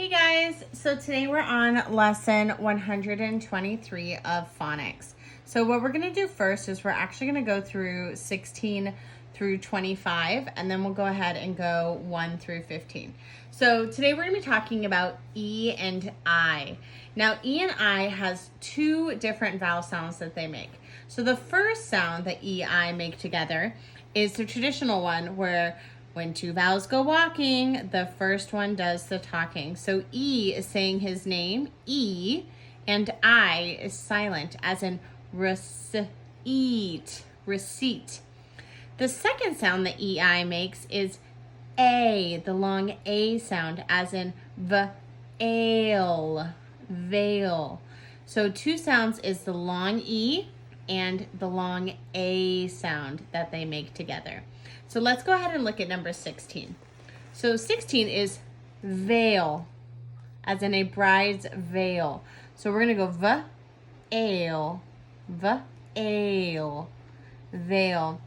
Hey guys, so today we're on lesson 123 of phonics. So what we're going to do first is we're actually going to go through 16 through 25 and then we'll go ahead and go 1 through 15. So today we're going to be talking about E and I. Now E and I has two different vowel sounds that they make. So the first sound that E, I make together is the traditional one where when two vowels go walking, the first one does the talking. So E is saying his name, E, and I is silent, as in receipt, receipt. The second sound that EI makes is A, the long A sound, as in veil, veil. So two sounds is the long E and the long A sound that they make together. So let's go ahead and look at number 16. So 16 is veil, as in a bride's veil. So we're going to go veil, veil, veil.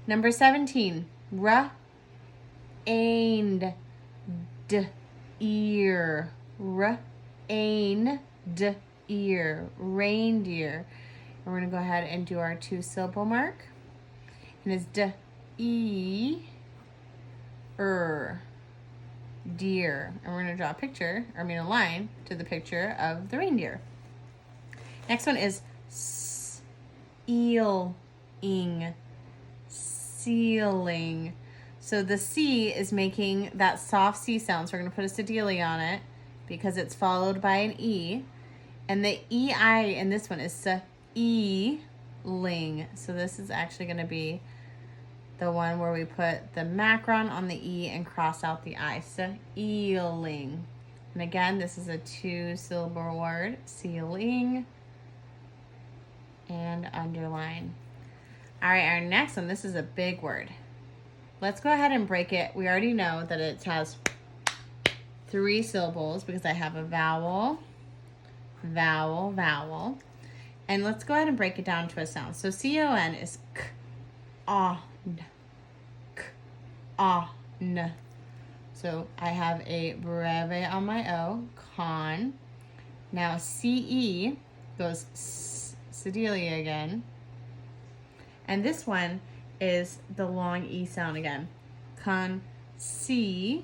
Number 17, rained ear, rained ear, reindeer. And we're going to go ahead and do our two syllable mark. And it's deer, deer. And we're going to draw a picture, or a line to the picture of the reindeer. Next one is sealing, sealing. So the C is making that soft C sound. So we're going to put a cedilla on it because it's followed by an E. And the EI in this one is sealing. So this is actually going to be the one where we put the macron on the E and cross out the I. Sealing. And again, this is a two-syllable word. Sealing. And underline. All right, our next one, this is a big word. Let's go ahead and break it. We already know that it has 3 syllables because I have a vowel, vowel, vowel. And let's go ahead and break it down to a sound. So C-O-N is k, on, k, on. So I have a breve on my O, con. Now C-E goes cedilla again. And this one is the long E sound again. Conceited.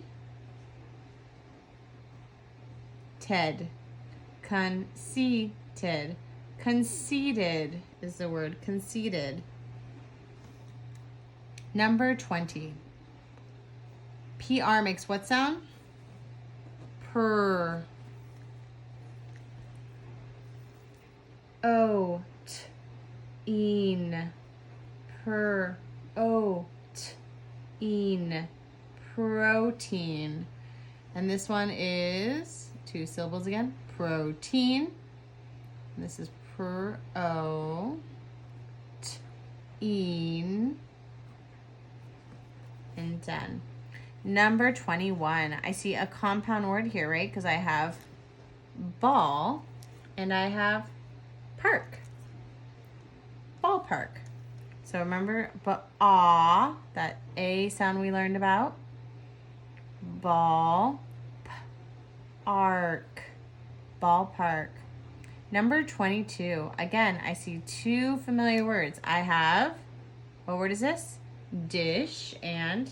Conceited. Conceited is the word, conceited. Number 20. PR makes what sound? Per. O, t, in. Per, o, t, in. Protein. And this one is 2 syllables again. Protein. And this is per, o, t, in. And done. Number 21. I see a compound word here, right? Because I have ball and I have park. Ballpark. So remember, that A sound we learned about. Ball, arc, ballpark. Number 22. Again, I see 2 familiar words. I have, what word is this? Dish and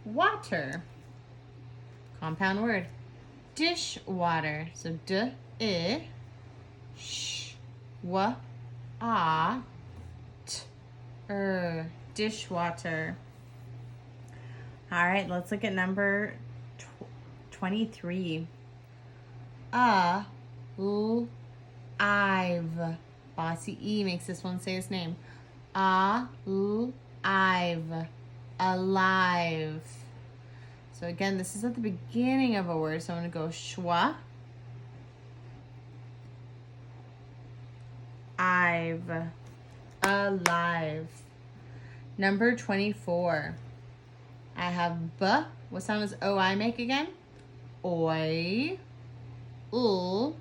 water. Compound word. Dishwater. So dishwater. All right, let's look at number 23. Alive. Bossy E makes this one say his name. Alive. Alive. So again, this is at the beginning of a word, so I'm going to go schwa. I've. Alive. Number 24. I have B. What sound does O-I make again? Oi. Ul.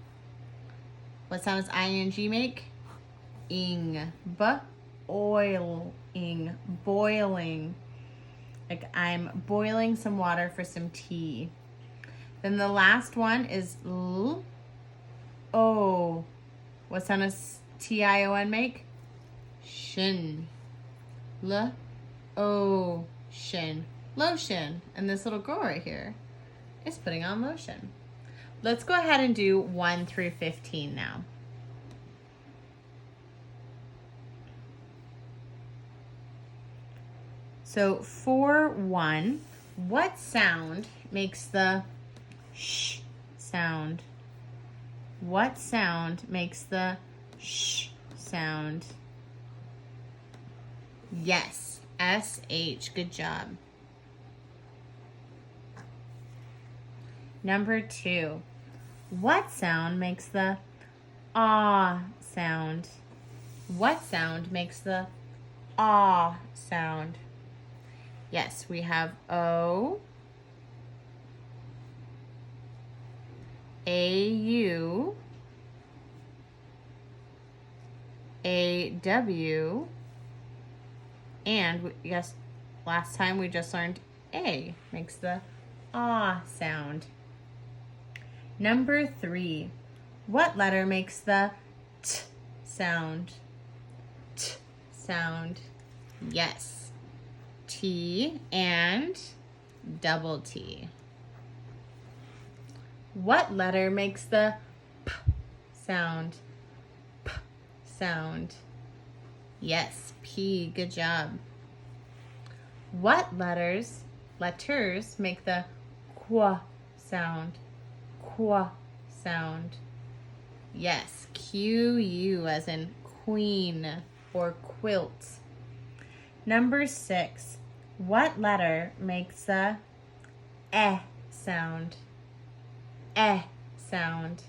What sound does I-N-G make? Ing. Boiling. Boiling. Like I'm boiling some water for some tea. Then the last one is L, O. What sound does T-I-O-N make? Shin. L, O, shin. Lotion. And this little girl right here is putting on lotion. Let's go ahead and do 1 through 15 now. So for 1, what sound makes the sh sound? What sound makes the sh sound? Yes, S-H. Good job. Number 2, what sound makes the ah sound? What sound makes the ah sound? Yes, we have O, A-U, A-W, and yes, last time we just learned A makes the ah sound. Number 3, what letter makes the t sound? T sound. Yes, T and double T. What letter makes the p sound? P sound. Yes, P. Good job. What letters make the qu sound? Qu sound. Yes, Q-U as in queen or quilt. Number 6, what letter makes the eh sound? Eh sound.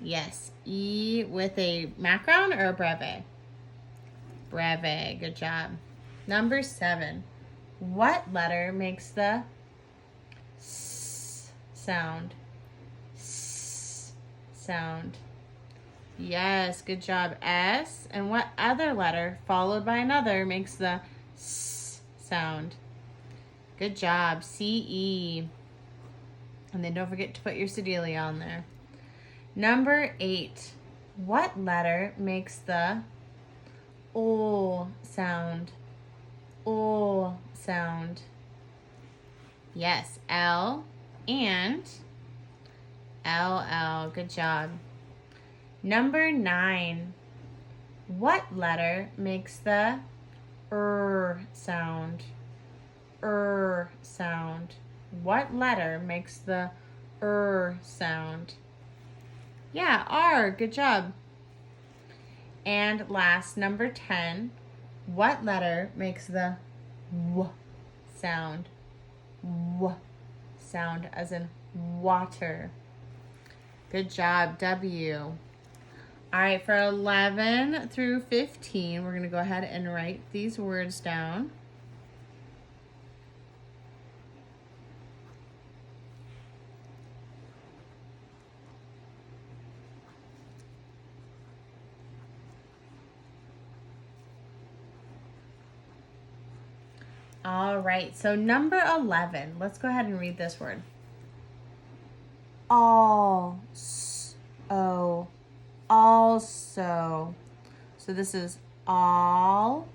Yes, E with a macron or a breve? Breve, good job. Number 7, what letter makes the s sound? S sound. Yes, good job. S. And what other letter followed by another makes the S sound? Good job. C-E. And then don't forget to put your Sedalia on there. Number 8. What letter makes the O sound? O sound. Yes, L and L-L. Good job. Number 9. What letter makes the sound? Sound. What letter makes the sound? Yeah, R. Good job. And last, number 10. What letter makes the W sound? W sound as in water. Good job, W. All right, for 11 through 15, we're going to go ahead and write these words down. All right, so number 11, let's go ahead and read this word. Also. So this is also.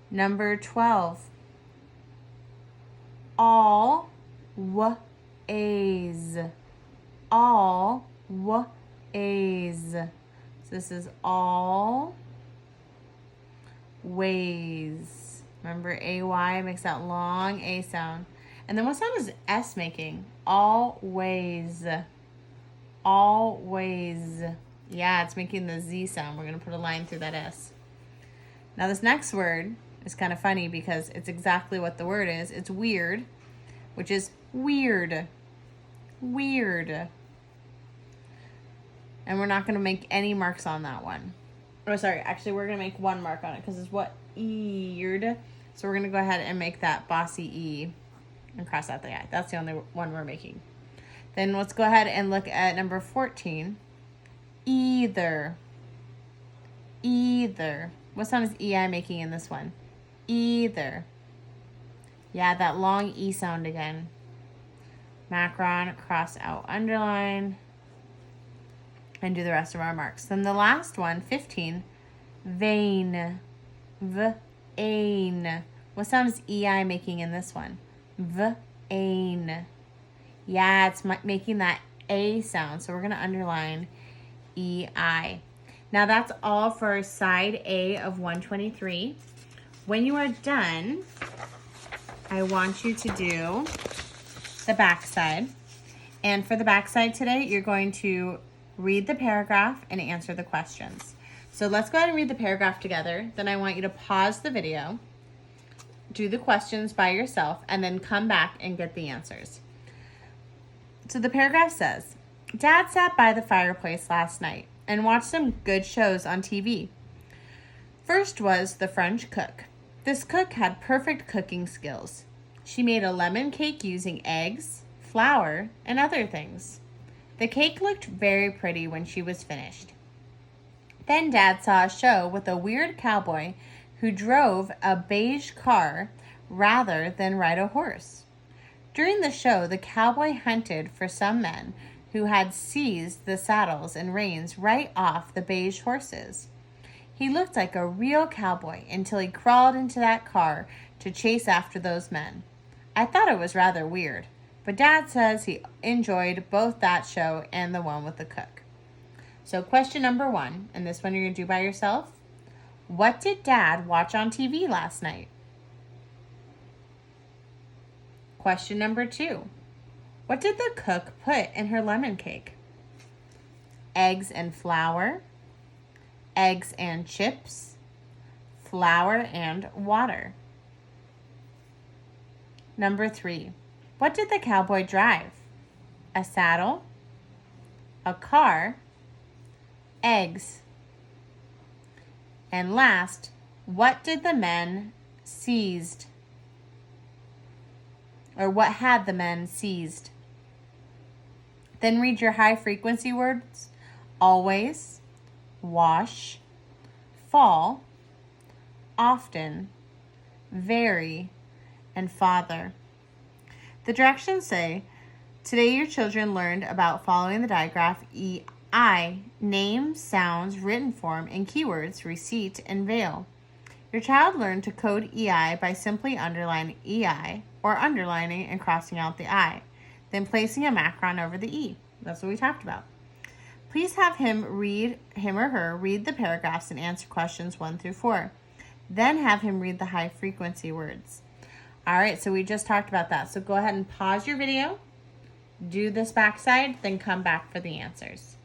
Number 12. Always. So this is all ways. Remember AY makes that long A sound. And then what sound is S making? Always. Always. Yeah, it's making the Z sound. We're going to put a line through that S. Now this next word is kind of funny because it's exactly what the word is. It's weird, which is weird. Weird. And we're not going to make any marks on that one. Oh, sorry. Actually, we're going to make one mark on it because it's what? Eared. So we're going to go ahead and make that bossy E and cross out the I. That's the only one we're making. Then let's go ahead and look at number 14. Either. Either. What sound is EI making in this one? Either. Yeah, that long E sound again. Macron, cross out, underline, and do the rest of our marks. Then the last one, 15, vein, V-ain. What sound is EI making in this one? V-ain. Yeah, it's making that A sound, so we're going to underline EI. Now that's all for side A of 123. When you are done, I want you to do the back side. And for the back side today, you're going to read the paragraph and answer the questions. So let's go ahead and read the paragraph together. Then I want you to pause the video, do the questions by yourself, and then come back and get the answers. So the paragraph says, Dad sat by the fireplace last night and watched some good shows on TV. First was The French Cook. This cook had perfect cooking skills. She made a lemon cake using eggs, flour, and other things. The cake looked very pretty when she was finished. Then Dad saw a show with a weird cowboy who drove a beige car rather than ride a horse. During the show, the cowboy hunted for some men who had seized the saddles and reins right off the beige horses. He looked like a real cowboy until he crawled into that car to chase after those men. I thought it was rather weird, but Dad says he enjoyed both that show and the one with the cook. So question number 1, and this one you're going to do by yourself. What did Dad watch on TV last night? Question number 2. What did the cook put in her lemon cake? Eggs and flour, eggs and chips, flour and water. Number 3. What did the cowboy drive? A saddle, a car, eggs. And last, what did the men seized? Or what had the men seized? Then read your high frequency words. Always, wash, fall, often, very, and father. The directions say, today your children learned about following the digraph EI, name, sounds, written form, and keywords, receipt, and veil. Your child learned to code EI by simply underlining EI or underlining and crossing out the I, then placing a macron over the E. That's what we talked about. Please have him or her read the paragraphs and answer questions 1 through 4. Then have him read the high frequency words. All right, so we just talked about that. So go ahead and pause your video, do this backside, then come back for the answers.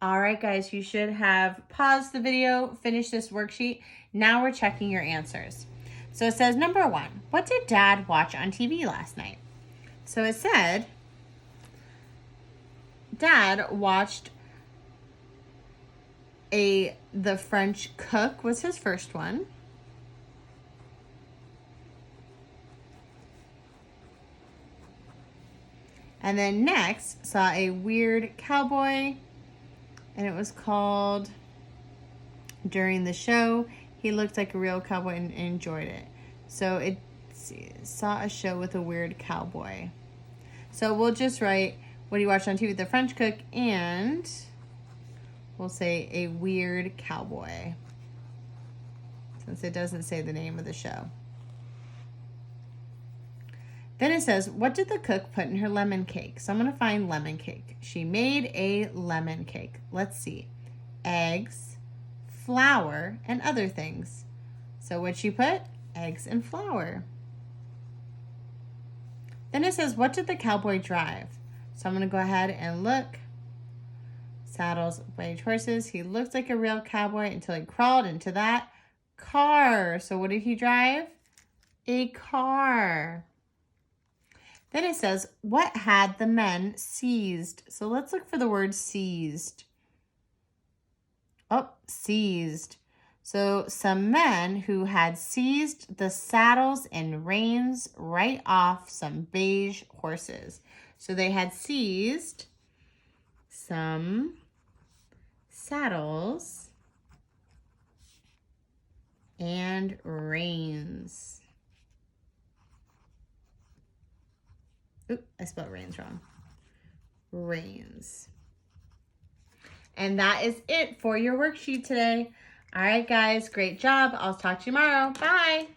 All right, guys, you should have paused the video, finished this worksheet. Now we're checking your answers. So it says, number 1, what did Dad watch on TV last night? So it said, Dad watched The French Cook was his first one. And then next, saw a weird cowboy, and it was called During the Show. He looked like a real cowboy and enjoyed it. So it saw a show with a weird cowboy. So we'll just write what he watched on TV, The French Cook, and we'll say a weird cowboy, since it doesn't say the name of the show. Then it says, what did the cook put in her lemon cake? So I'm going to find lemon cake. She made a lemon cake. Let's see. Eggs, flour, and other things. So what'd she put? Eggs and flour. Then it says, what did the cowboy drive? So I'm going to go ahead and look. Saddles, beige horses. He looked like a real cowboy until he crawled into that car. So what did he drive? A car. Then it says, what had the men seized? So let's look for the word seized. Oh, seized. So some men who had seized the saddles and reins right off some beige horses. So they had seized some saddles and rains. Oop, I spelled rains wrong. Rains. And that is it for your worksheet today. All right, guys, great job. I'll talk to you tomorrow. Bye.